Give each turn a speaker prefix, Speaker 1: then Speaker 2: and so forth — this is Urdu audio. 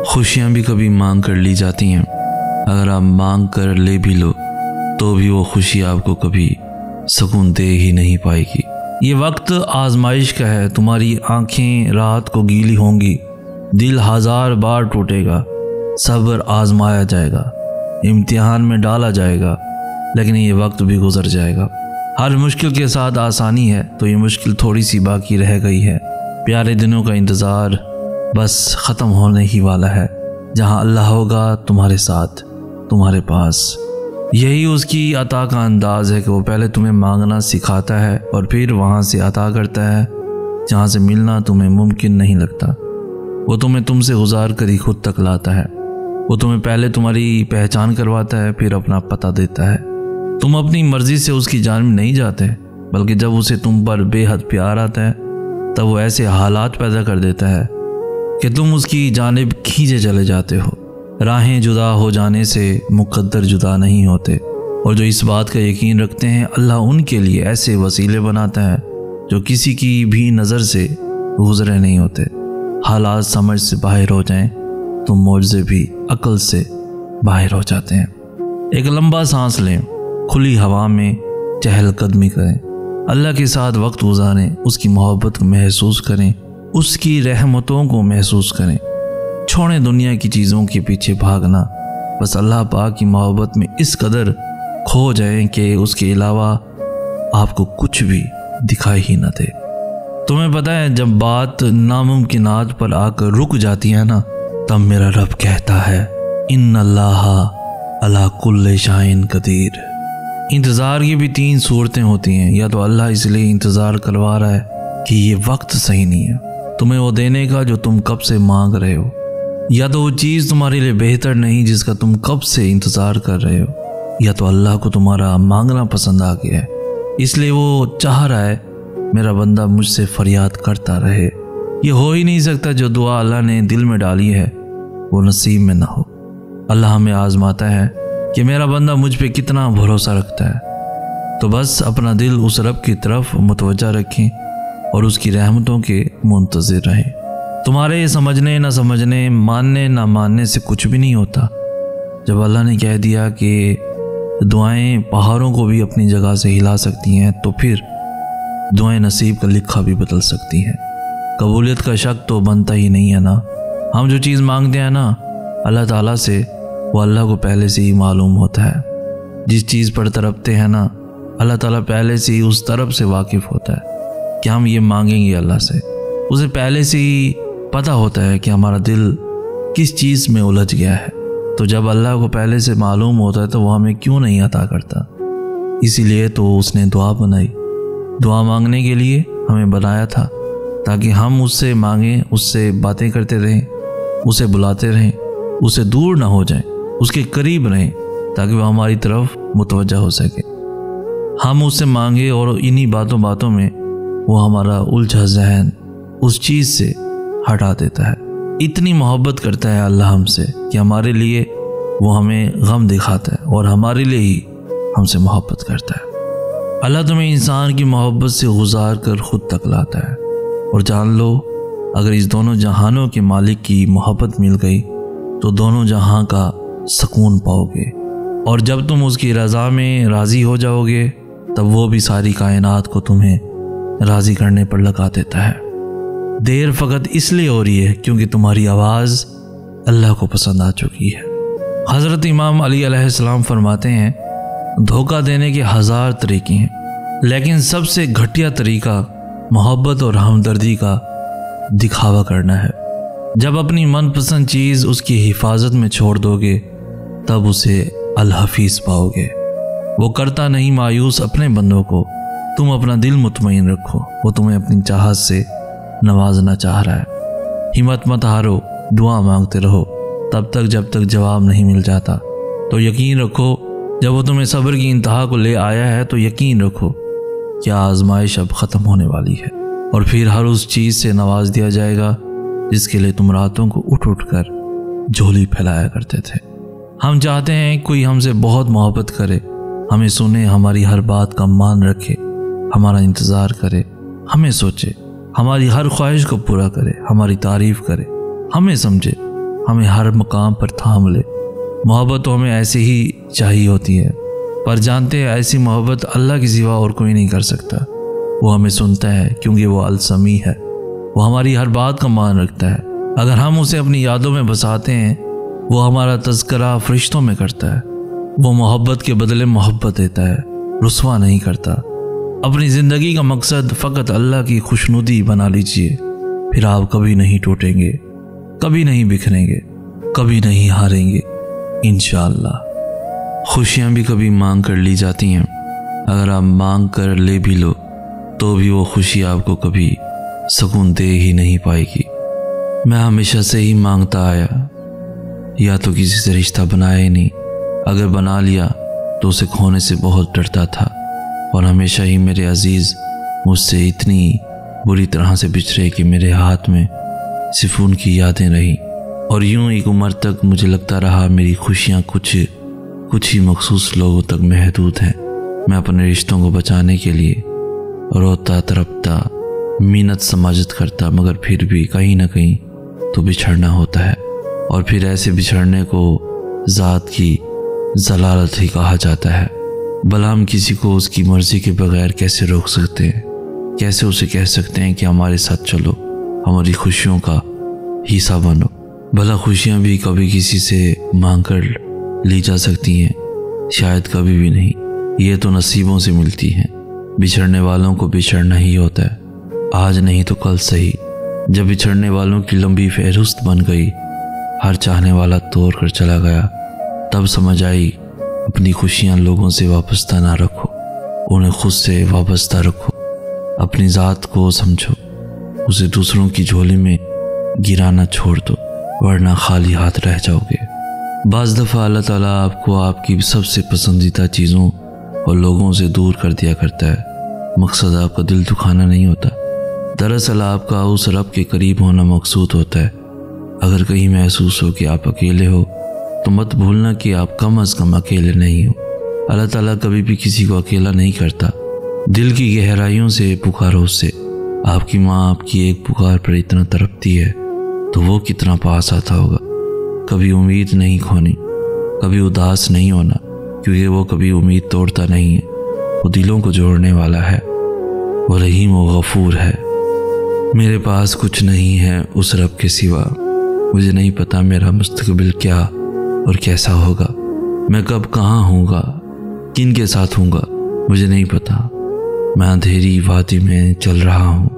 Speaker 1: خوشیاں بھی کبھی مانگ کر لی جاتی ہیں، اگر آپ مانگ کر لے بھی لو تو بھی وہ خوشی آپ کو کبھی سکون دے ہی نہیں پائے گی۔ یہ وقت آزمائش کا ہے، تمہاری آنکھیں رات کو گیلی ہوں گی، دل 1000 بار ٹوٹے گا، صبر آزمایا جائے گا، امتحان میں ڈالا جائے گا، لیکن یہ وقت بھی گزر جائے گا۔ ہر مشکل کے ساتھ آسانی ہے، تو یہ مشکل تھوڑی سی باقی رہ گئی ہے۔ پیارے دنوں کا انتظار بس ختم ہونے ہی والا ہے، جہاں اللہ ہوگا تمہارے ساتھ، تمہارے پاس۔ یہی اس کی عطا کا انداز ہے کہ وہ پہلے تمہیں مانگنا سکھاتا ہے اور پھر وہاں سے عطا کرتا ہے جہاں سے ملنا تمہیں ممکن نہیں لگتا۔ وہ تمہیں تم سے گزار کر ہی خود تک لاتا ہے۔ وہ تمہیں پہلے تمہاری پہچان کرواتا ہے، پھر اپنا پتہ دیتا ہے۔ تم اپنی مرضی سے اس کی جانب نہیں جاتے، بلکہ جب اسے تم پر بے حد پیار آتا ہے تب وہ ایسے حالات پیدا کر دیتا ہے کہ تم اس کی جانب کھینچے چلے جاتے ہو۔ راہیں جدا ہو جانے سے مقدر جدا نہیں ہوتے، اور جو اس بات کا یقین رکھتے ہیں اللہ ان کے لیے ایسے وسیلے بناتا ہے جو کسی کی بھی نظر سے گزرے نہیں ہوتے۔ حالات سمجھ سے باہر ہو جائیں تو معجزے بھی عقل سے باہر ہو جاتے ہیں۔ ایک لمبا سانس لیں، کھلی ہوا میں چہل قدمی کریں، اللہ کے ساتھ وقت گزاریں، اس کی محبت کو محسوس کریں، اس کی رحمتوں کو محسوس کریں۔ چھوڑیں دنیا کی چیزوں کے پیچھے بھاگنا، بس اللہ پاک کی محبت میں اس قدر کھو جائیں کہ اس کے علاوہ آپ کو کچھ بھی دکھائی ہی نہ دے۔ تمہیں پتہ ہے جب بات ناممکنات پر آ کر رک جاتی ہے نا، تب میرا رب کہتا ہے ان اللہ علی کل شیء قدیر۔ انتظار کی بھی 3 صورتیں ہوتی ہیں، یا تو اللہ اس لیے انتظار کروا رہا ہے کہ یہ وقت صحیح نہیں ہے تمہیں وہ دینے کا جو تم کب سے مانگ رہے ہو، یا تو وہ چیز تمہارے لیے بہتر نہیں جس کا تم کب سے انتظار کر رہے ہو، یا تو اللہ کو تمہارا مانگنا پسند آ گیا ہے، اس لیے وہ چاہ رہا ہے میرا بندہ مجھ سے فریاد کرتا رہے۔ یہ ہو ہی نہیں سکتا جو دعا اللہ نے دل میں ڈالی ہے وہ نصیب میں نہ ہو۔ اللہ ہمیں آزماتا ہے کہ میرا بندہ مجھ پہ کتنا بھروسہ رکھتا ہے، تو بس اپنا دل اس رب کی طرف متوجہ رکھیں اور اس کی رحمتوں کے منتظر رہیں۔ تمہارے سمجھنے نہ سمجھنے، ماننے نہ ماننے سے کچھ بھی نہیں ہوتا۔ جب اللہ نے کہہ دیا کہ دعائیں پہاڑوں کو بھی اپنی جگہ سے ہلا سکتی ہیں، تو پھر دعائیں نصیب کا لکھا بھی بدل سکتی ہیں۔ قبولیت کا شک تو بنتا ہی نہیں ہے نا۔ ہم جو چیز مانگتے ہیں نا اللہ تعالیٰ سے، وہ اللہ کو پہلے سے ہی معلوم ہوتا ہے۔ جس چیز پر تڑپتے ہیں نا اللہ تعالیٰ پہلے سے ہی اس طرف سے واقف ہوتا ہے کہ ہم یہ مانگیں گے اللہ سے۔ اسے پہلے سے ہی پتہ ہوتا ہے کہ ہمارا دل کس چیز میں الجھ گیا ہے، تو جب اللہ کو پہلے سے معلوم ہوتا ہے تو وہ ہمیں کیوں نہیں عطا کرتا۔ اسی لیے تو اس نے دعا بنائی، دعا مانگنے کے لیے ہمیں بنایا تھا تاکہ ہم اس سے مانگیں، اس سے باتیں کرتے رہیں، اسے بلاتے رہیں، اسے دور نہ ہو جائیں، اس کے قریب رہیں تاکہ وہ ہماری طرف متوجہ ہو سکے۔ ہم اس سے مانگے اور انہی باتوں میں وہ ہمارا الجھا ذہن اس چیز سے ہٹا دیتا ہے۔ اتنی محبت کرتا ہے اللہ ہم سے کہ ہمارے لیے وہ ہمیں غم دکھاتا ہے اور ہمارے لیے ہی ہم سے محبت کرتا ہے۔ اللہ تمہیں انسان کی محبت سے گزار کر خود تک لاتا ہے، اور جان لو اگر اس دونوں جہانوں کے مالک کی محبت مل گئی تو دونوں جہاں کا سکون پاؤ گے، اور جب تم اس کی رضا میں راضی ہو جاؤ گے تب وہ بھی ساری کائنات کو تمہیں راضی کرنے پر لگا دیتا ہے۔ دیر فقط اس لیے ہو رہی ہے کیونکہ تمہاری آواز اللہ کو پسند آ چکی ہے۔ حضرت امام علی علیہ السلام فرماتے ہیں دھوکہ دینے کے 1000 طریقے ہیں، لیکن سب سے گھٹیا طریقہ محبت اور ہمدردی کا دکھاوا کرنا ہے۔ جب اپنی من پسند چیز اس کی حفاظت میں چھوڑ دو گے تب اسے الحفیظ پاؤ گے۔ وہ کرتا نہیں مایوس اپنے بندوں کو، تم اپنا دل مطمئن رکھو، وہ تمہیں اپنی چاہت سے نوازنا چاہ رہا ہے۔ ہمت مت ہارو، دعا مانگتے رہو تب تک جب تک جواب نہیں مل جاتا۔ تو یقین رکھو جب وہ تمہیں صبر کی انتہا کو لے آیا ہے تو یقین رکھو کہ آزمائش اب ختم ہونے والی ہے، اور پھر ہر اس چیز سے نواز دیا جائے گا جس کے لیے تم راتوں کو اٹھ کر جھولی پھیلایا کرتے تھے۔ ہم چاہتے ہیں کوئی ہم سے بہت محبت کرے، ہمیں سنے، ہماری ہر بات کا مان رکھے، ہمارا انتظار کرے، ہمیں سوچے، ہماری ہر خواہش کو پورا کرے، ہماری تعریف کرے، ہمیں سمجھے، ہمیں ہر مقام پر تھام لے۔ محبت تو ہمیں ایسے ہی چاہیے ہوتی ہے، پر جانتے ہیں ایسی محبت اللہ کے سوا اور کوئی نہیں کر سکتا۔ وہ ہمیں سنتا ہے کیونکہ وہ السمیع ہے، وہ ہماری ہر بات کا مان رکھتا ہے۔ اگر ہم اسے اپنی یادوں میں بساتے ہیں، وہ ہمارا تذکرہ فرشتوں میں کرتا ہے۔ وہ محبت کے بدلے محبت دیتا ہے، رسوا نہیں کرتا۔ اپنی زندگی کا مقصد فقط اللہ کی خوشنودی بنا لیجئے، پھر آپ کبھی نہیں ٹوٹیں گے، کبھی نہیں بکھریں گے، کبھی نہیں ہاریں گے انشاءاللہ۔ خوشیاں بھی کبھی مانگ کر لی جاتی ہیں، اگر آپ مانگ کر لے بھی لو تو بھی وہ خوشی آپ کو کبھی سکون دے ہی نہیں پائے گی۔ میں ہمیشہ سے ہی مانگتا آیا، یا تو کسی سے رشتہ بنایا ہی نہیں، اگر بنا لیا تو اسے کھونے سے بہت ڈرتا تھا، اور ہمیشہ ہی میرے عزیز مجھ سے اتنی بری طرح سے بچھڑے کہ میرے ہاتھ میں صرف ان کی یادیں رہیں، اور یوں ایک عمر تک مجھے لگتا رہا میری خوشیاں کچھ ہی مخصوص لوگوں تک محدود ہیں۔ میں اپنے رشتوں کو بچانے کے لیے روتا تڑپتا محنت سماجت کرتا، مگر پھر بھی کہیں نہ کہیں تو بچھڑنا ہوتا ہے، اور پھر ایسے بچھڑنے کو ذات کی ضلالت ہی کہا جاتا ہے۔ بھلا ہم کسی کو اس کی مرضی کے بغیر کیسے روک سکتے ہیں؟ کیسے اسے کہہ سکتے ہیں کہ ہمارے ساتھ چلو، ہماری خوشیوں کا حصہ بنو؟ بھلا خوشیاں بھی کبھی کسی سے مانگ کر لی جا سکتی ہیں؟ شاید کبھی بھی نہیں، یہ تو نصیبوں سے ملتی ہیں۔ بچھڑنے والوں کو بچھڑنا ہی ہوتا ہے، آج نہیں تو کل صحیح۔ جب بچھڑنے والوں کی لمبی فہرست بن گئی، ہر چاہنے والا توڑ کر چلا گیا، تب سمجھ آئی اپنی خوشیاں لوگوں سے وابستہ نہ رکھو، انہیں خود سے وابستہ رکھو۔ اپنی ذات کو سمجھو، اسے دوسروں کی جھولی میں گرانا چھوڑ دو، ورنہ خالی ہاتھ رہ جاؤ گے۔ بعض دفعہ اللہ تعالیٰ آپ کو آپ کی سب سے پسندیدہ چیزوں اور لوگوں سے دور کر دیا کرتا ہے۔ مقصد آپ کا دل دکھانا نہیں ہوتا، دراصل آپ کا اس رب کے قریب ہونا مقصود ہوتا ہے۔ اگر کہیں محسوس ہو کہ آپ اکیلے ہو تو مت بھولنا کہ آپ کم از کم اکیلے نہیں ہو۔ اللہ تعالیٰ کبھی بھی کسی کو اکیلا نہیں کرتا۔ دل کی گہرائیوں سے پکارو اس سے۔ آپ کی ماں آپ کی ایک پکار پر اتنا تڑپتی ہے تو وہ کتنا پاس آتا ہوگا۔ کبھی امید نہیں کھونی، کبھی اداس نہیں ہونا، کیونکہ وہ کبھی امید توڑتا نہیں ہے، وہ دلوں کو جوڑنے والا ہے، وہ رحیم و غفور ہے۔ میرے پاس کچھ نہیں ہے اس رب کے سوا، مجھے نہیں پتا میرا مستقبل کیا اور کیسا ہوگا، میں کب کہاں ہوں گا، کن کے ساتھ ہوں گا، مجھے نہیں پتا۔ میں اندھیری وادی میں چل رہا ہوں،